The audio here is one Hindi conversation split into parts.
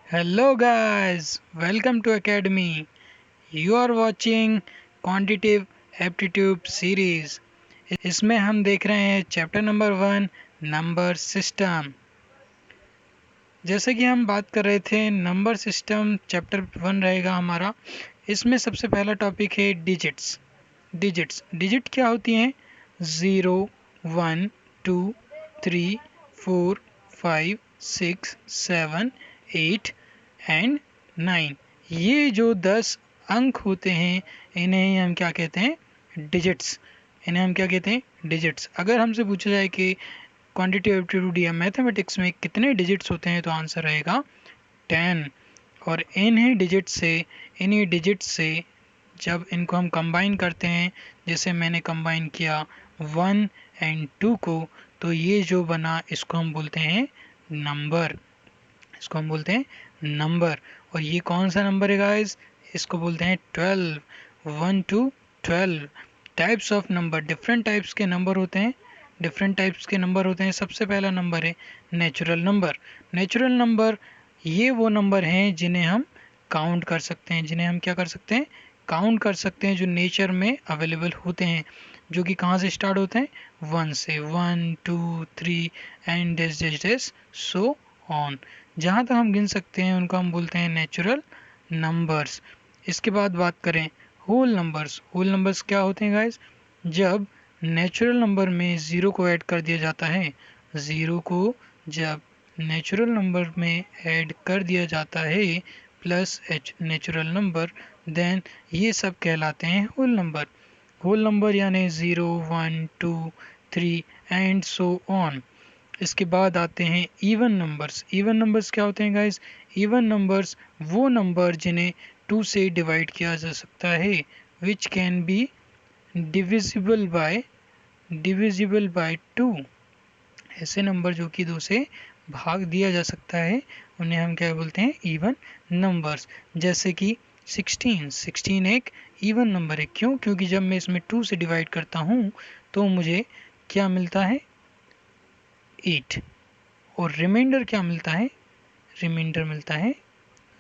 Hello guys, welcome to Academy. You are watching Quantitative Aptitude series. इसमें हम देख रहे हैं चैप्टर नंबर 1 नंबर सिस्टम। जैसे कि हम बात कर रहे थे नंबर सिस्टम चैप्टर 1 रहेगा हमारा। इसमें सबसे पहला टॉपिक है डिजिट्स। डिजिट क्या होती हैं? 0, 1, 2, 3, 4, 5, 6, 7, 8 एंड 9। ये जो 10 अंक होते हैं इन्हें हम क्या कहते हैं? डिजिट्स। इन्हें हम क्या कहते हैं? डिजिट्स। अगर हमसे पूछा जाए कि क्वांटिटेटिव एप्टीट्यूड या मैथमेटिक्स में कितने डिजिट्स होते हैं तो आंसर रहेगा 10। और इन्हीं डिजिट से जब इनको हम कंबाइन करते हैं, जैसे मैंने कंबाइन किया 1 एंड 2 को, तो ये जो बना इसको हम बोलते हैं नंबर। इसको हम बोलते हैं नंबर। और ये कौन सा नंबर है गाइस? इसको बोलते हैं 12। 1 to 12 types of number. Different types के नंबर होते हैं। सबसे पहला नंबर है नेचुरल नंबर। नेचुरल नंबर ये वो नंबर हैं जिन्हें हम काउंट कर सकते हैं। जिन्हें हम क्या कर सकते हैं? काउंट कर सकते हैं, जो नेचर में अवेलेबल होते हैं, जो कि कहाँ से स्टार्ट होते हैं? 1 से। 1, 2, 3 एंड दिस सो ऑन। जहाँ तक हम गिन सकते हैं उनको हम बोलते हैं नेचुरल नंबर्स। इसके बाद बात करें होल नंबर्स। होल नंबर्स क्या होते हैं गाइस? जब नेचुरल नंबर में ज़ीरो को ऐड कर दिया जाता है, ज़ीरो को जब नेचुरल नंबर में ऐड कर दिया जाता है प्लस नेचुरल नंबर, देन ये सब कहलाते हैं होल नंबर। होल नंबर यानी 0, 1, 2, 3 एंड सो ऑन। इसके बाद आते हैं इवन नंबर्स। इवन नंबर्स क्या होते हैं गाइस? इवन नंबर्स वो नंबर जिन्हें 2 से डिवाइड किया जा सकता है, which can be divisible by 2। ऐसे नंबर जो कि 2 से भाग दिया जा सकता है उन्हें हम क्या बोलते हैं? Even numbers. जैसे कि 16 एक इवन नंबर है। क्यों? क्योंकि जब मैं इसमें 2 से डिवाइड करता हूँ तो मुझे क्या मिलता है? 8। और रिमाइंडर क्या मिलता है? रिमाइंडर मिलता है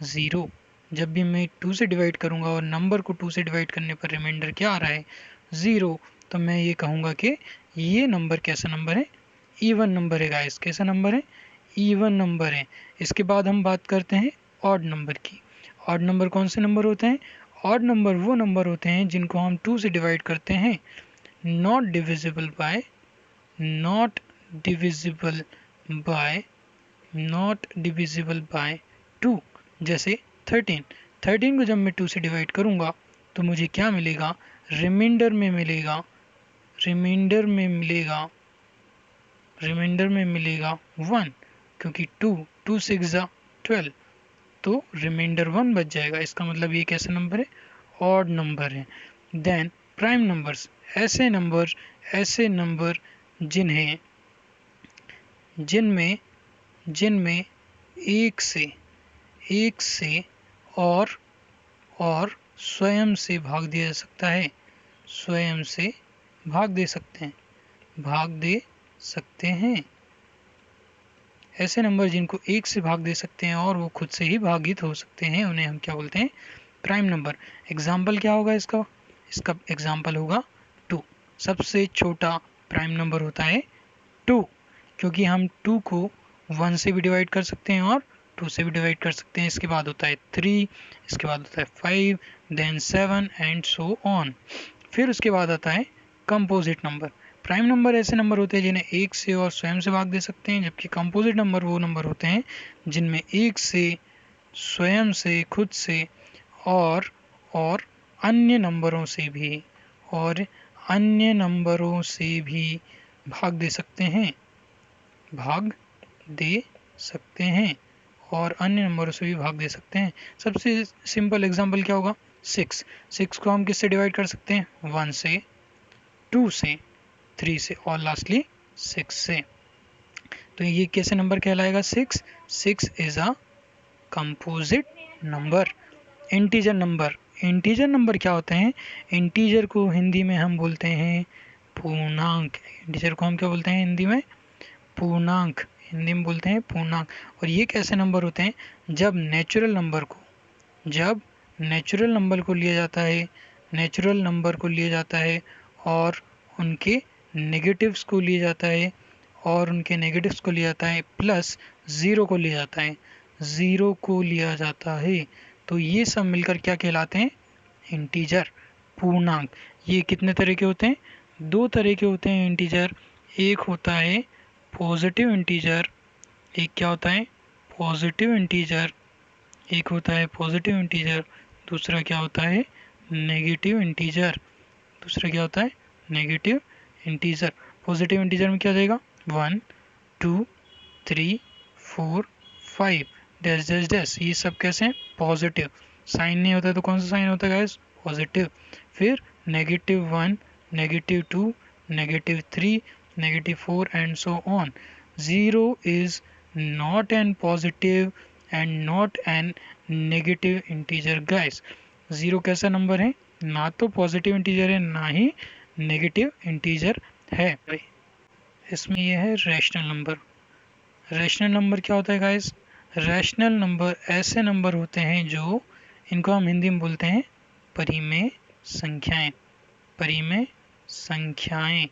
0। जब भी मैं 2 से डिवाइड करूंगा और नंबर को 2 से डिवाइड करने पर रिमाइंडर क्या आ रहा है? 0। तो मैं ये कहूँगा कि ये नंबर कैसा नंबर है? इवन नंबर है गाइस। कैसा नंबर है? इवन नंबर है। इसके बाद हम बात करते हैं ऑड नंबर की। ऑड नंबर कौन से नंबर होते हैं? ऑड नंबर वो नंबर होते हैं जिनको हम 2 से डिवाइड करते हैं, not divisible by not divisible by not divisible by 2। जैसे 13 को जब मैं 2 से डिवाइड करूंगा तो मुझे क्या मिलेगा? रिमाइंडर में मिलेगा रिमाइंडर में मिलेगा रिमाइंडर में मिलेगा 1, क्योंकि 2 6 12, तो रिमाइंडर 1 बच जाएगा। इसका मतलब ये कैसा नंबर है? ऑड नंबर है। Then prime numbers. ऐसे नंबर जिन्हें जिनमें जिनमें एक से और स्वयं से भाग दिया जा सकता है। स्वयं से भाग दे सकते हैं। ऐसे नंबर जिनको एक से भाग दे सकते हैं और वो खुद से ही भागित हो सकते हैं, उन्हें हम क्या बोलते हैं? Prime number. एग्जाम्पल क्या होगा इसका? इसका एग्जाम्पल होगा 2। सबसे छोटा प्राइम नंबर होता है 2, क्योंकि हम 2 को 1 से भी डिवाइड कर सकते हैं और 2 से भी डिवाइड कर सकते हैं। इसके बाद होता है 3, इसके बाद होता है 5, देन 7 एंड सो ऑन। फिर उसके बाद आता है कंपोजिट नंबर। प्राइम नंबर ऐसे नंबर होते हैं जिन्हें एक से और स्वयं से भाग दे सकते हैं, जबकि कंपोजिट नंबर वो नंबर होते हैं जिनमें एक से, स्वयं से, खुद से और अन्य नंबरों से भी भाग दे सकते हैं और अन्य नंबरों से भी भाग दे सकते हैं। सबसे सिंपल एग्जांपल क्या होगा? 6 को हम किससे डिवाइड कर सकते हैं? 1 से, 2 से, 3 से और लास्टली 6 से। तो ये कैसे नंबर कहलाएगा? 6 is a composite number. Integer number क्या होते हैं? इंटीजर को हिंदी में हम बोलते हैं पूर्णांक। इंटीजर को हम क्या बोलते हैं हिंदी में? पूर्णांक। हिंदी में बोलते हैं पूर्णांक। और ये कैसे नंबर होते हैं? जब नेचुरल नंबर को लिया जाता है, नेचुरल नंबर को लिया जाता है और उनके नेगेटिव्स को लिया जाता है, और उनके नेगेटिव्स को लिया जाता है प्लस ज़ीरो को लिया जाता है, ज़ीरो को लिया जाता है, तो ये सब मिलकर क्या कहलाते हैं? इंटीजर, पूर्णांक। ये कितने तरह के होते हैं? दो तरह के होते हैं इंटीजर। एक होता है पॉजिटिव इंटीजर, एक क्या होता है? Positive integer. एक होता है पॉजिटिव इंटीजर, दूसरा क्या होता है? Negative integer. दूसरा क्या होता है? Negative integer. पॉजिटिव इंटीजर में क्या हो जाएगा? 1 2 3 4 5 डैश डैश डैश, ये सब कैसे हैं? पॉजिटिव। साइन नहीं होता तो कौन सा साइन होता है गाइस? पॉजिटिव। फिर -1, -2, -3, -4 and so on. Zero is not an positive and not an negative integer guys. Zero कैसा नंबर है? ना तो पॉजिटिव इंटीजर है, ना ही नेगेटिव इंटीजर है। इसमें यह है रैशनल नंबर। रैशनल नंबर क्या होता है गाइस? रैशनल नंबर ऐसे नंबर होते हैं जो, इनको हम हिंदी में बोलते हैं परिमेय संख्याएं। परिमेय संख्याएं,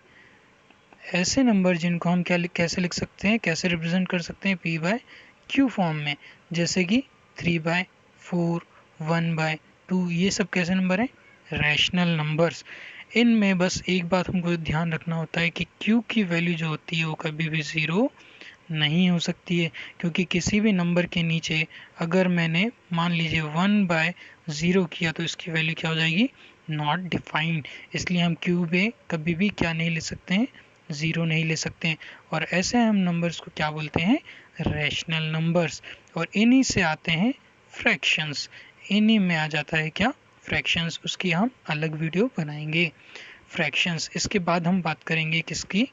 ऐसे नंबर जिनको हम कैसे लिख सकते हैं, कैसे रिप्रेजेंट कर सकते हैं? p/q फॉर्म में, जैसे कि 3/4, 1/2, ये सब कैसे नंबर हैं? Rational numbers. इनमें बस एक बात हमको ध्यान रखना होता है कि q की वैल्यू जो होती है वो कभी भी ज़ीरो नहीं हो सकती है, क्योंकि किसी भी नंबर के नीचे अगर मैंने मान लीजिए 1/0 किया तो इसकी वैल्यू क्या हो जाएगी? Not defined. इसलिए हम क्यू में कभी भी क्या नहीं ले सकते हैं? ज़ीरो नहीं ले सकते हैं। और ऐसे हम नंबर्स को क्या बोलते हैं? Rational numbers. और इन्हीं से आते हैं फ्रैक्शंस। इन्हीं में आ जाता है क्या? फ्रैक्शंस। उसकी हम अलग वीडियो बनाएंगे, फ्रैक्शंस। इसके बाद हम बात करेंगे किसकी?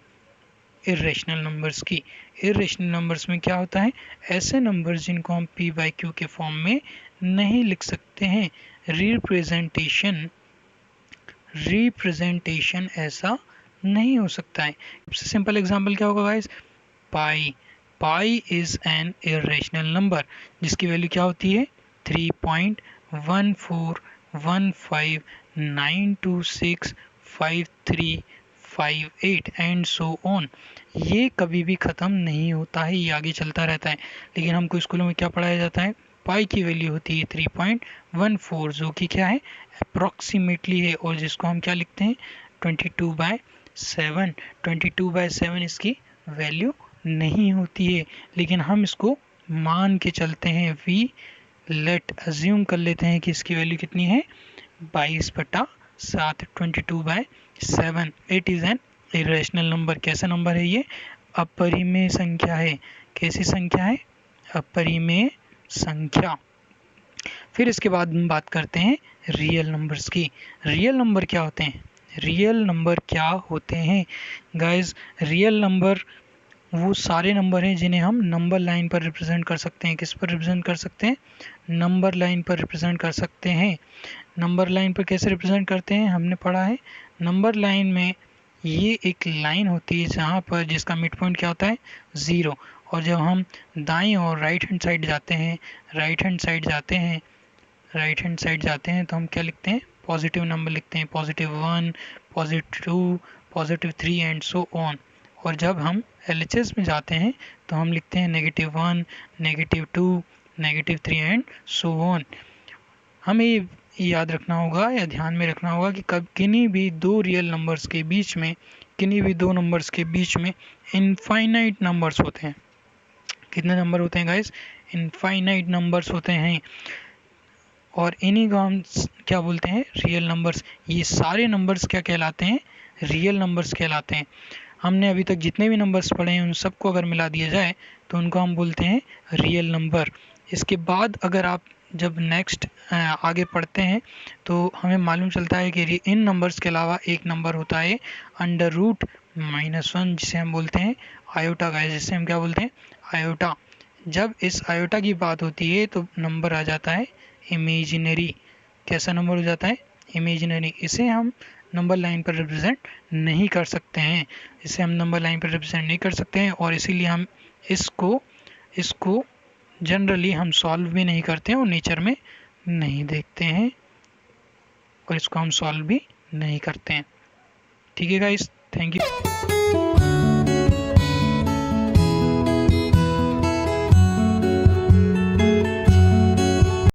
इर्रेशनल नंबर्स की। इर्रेशनल नंबर्स में क्या होता है? ऐसे नंबर्स जिनको हम p/q के फॉर्म में नहीं लिख सकते हैं। रिप्रेजेंटेशन ऐसा नहीं हो सकता है। सबसे सिंपल एग्जांपल क्या होगा guys? Pi. Pi is an irrational number जिसकी वैल्यू क्या होती है? 3.14159265358 एंड सो ऑन। ये कभी भी ख़त्म नहीं होता है, ये आगे चलता रहता है। लेकिन हमको स्कूलों में क्या पढ़ाया जाता है? पाई की वैल्यू होती है 3.14, जो कि क्या है? अप्रॉक्सीमेटली है, और जिसको हम क्या लिखते हैं? 22/7। 22/7 इसकी वैल्यू नहीं होती है, लेकिन हम इसको मान के चलते हैं। वी लेट अज्यूम कर लेते हैं कि इसकी वैल्यू कितनी है? 22/7, 22/7। It is an irrational number. कैसा नंबर है ये? अपरिमेय संख्या है। कैसी संख्या है? अपरिमेय संख्या। फिर इसके बाद हम बात करते हैं रियल नंबर्स की। रियल नंबर क्या होते हैं? रियल नंबर क्या होते हैं गाइस? रियल नंबर वो सारे नंबर हैं जिन्हें हम नंबर लाइन पर रिप्रेजेंट कर सकते हैं। किस पर रिप्रेजेंट कर सकते हैं? नंबर लाइन पर रिप्रेजेंट कर सकते हैं। नंबर लाइन पर कैसे रिप्रेजेंट करते हैं? हमने पढ़ा है नंबर लाइन में ये एक लाइन होती है जहाँ पर जिसका मिड पॉइंट क्या होता है? ज़ीरो। और जब हम दाईं और राइट हैंड साइड जाते हैं, राइट हैंड साइड जाते हैं तो हम क्या लिखते हैं? पॉजिटिव नंबर लिखते हैं। +1, +2, +3 एंड सो ऑन। और जब हम LHS में जाते हैं तो हम लिखते हैं -1, -2, -3 एंड सो ऑन। हमें ये याद रखना होगा या ध्यान में रखना होगा कि कब किन्हीं भी दो रियल नंबर्स के बीच में, किन्हीं भी दो नंबर्स के बीच में इनफाइनाइट नंबर्स होते हैं। कितने नंबर होते हैं गाइस? इनफाइनाइट नंबर्स होते हैं, और इन्हीं को हम क्या बोलते हैं? Real numbers. ये सारे नंबर्स क्या कहलाते हैं? रियल नंबर्स कहलाते हैं। हमने अभी तक जितने भी नंबर्स पढ़े हैं उन सबको अगर मिला दिया जाए तो उनको हम बोलते हैं रियल नंबर। इसके बाद अगर आप जब नेक्स्ट आगे पढ़ते हैं तो हमें मालूम चलता है कि इन नंबर्स के अलावा एक नंबर होता है √-1, जिसे हम बोलते हैं आयोटा गाइस। जिसे हम क्या बोलते हैं? आयोटा। जब इस आयोटा की बात होती है तो नंबर आ जाता है इमेजिनरी। कैसा नंबर हो जाता है? इमेजिनरी। इसे हम नंबर लाइन पर रिप्रेजेंट नहीं कर सकते हैं। इसे हम नंबर लाइन पर रिप्रेजेंट नहीं कर सकते हैं, और इसीलिए हम इसको इसको जनरली हम सॉल्व भी नहीं करते हैं और नेचर में नहीं देखते हैं और इसको हम सॉल्व भी नहीं करते हैं। ठीक है गाइस, थैंक यू।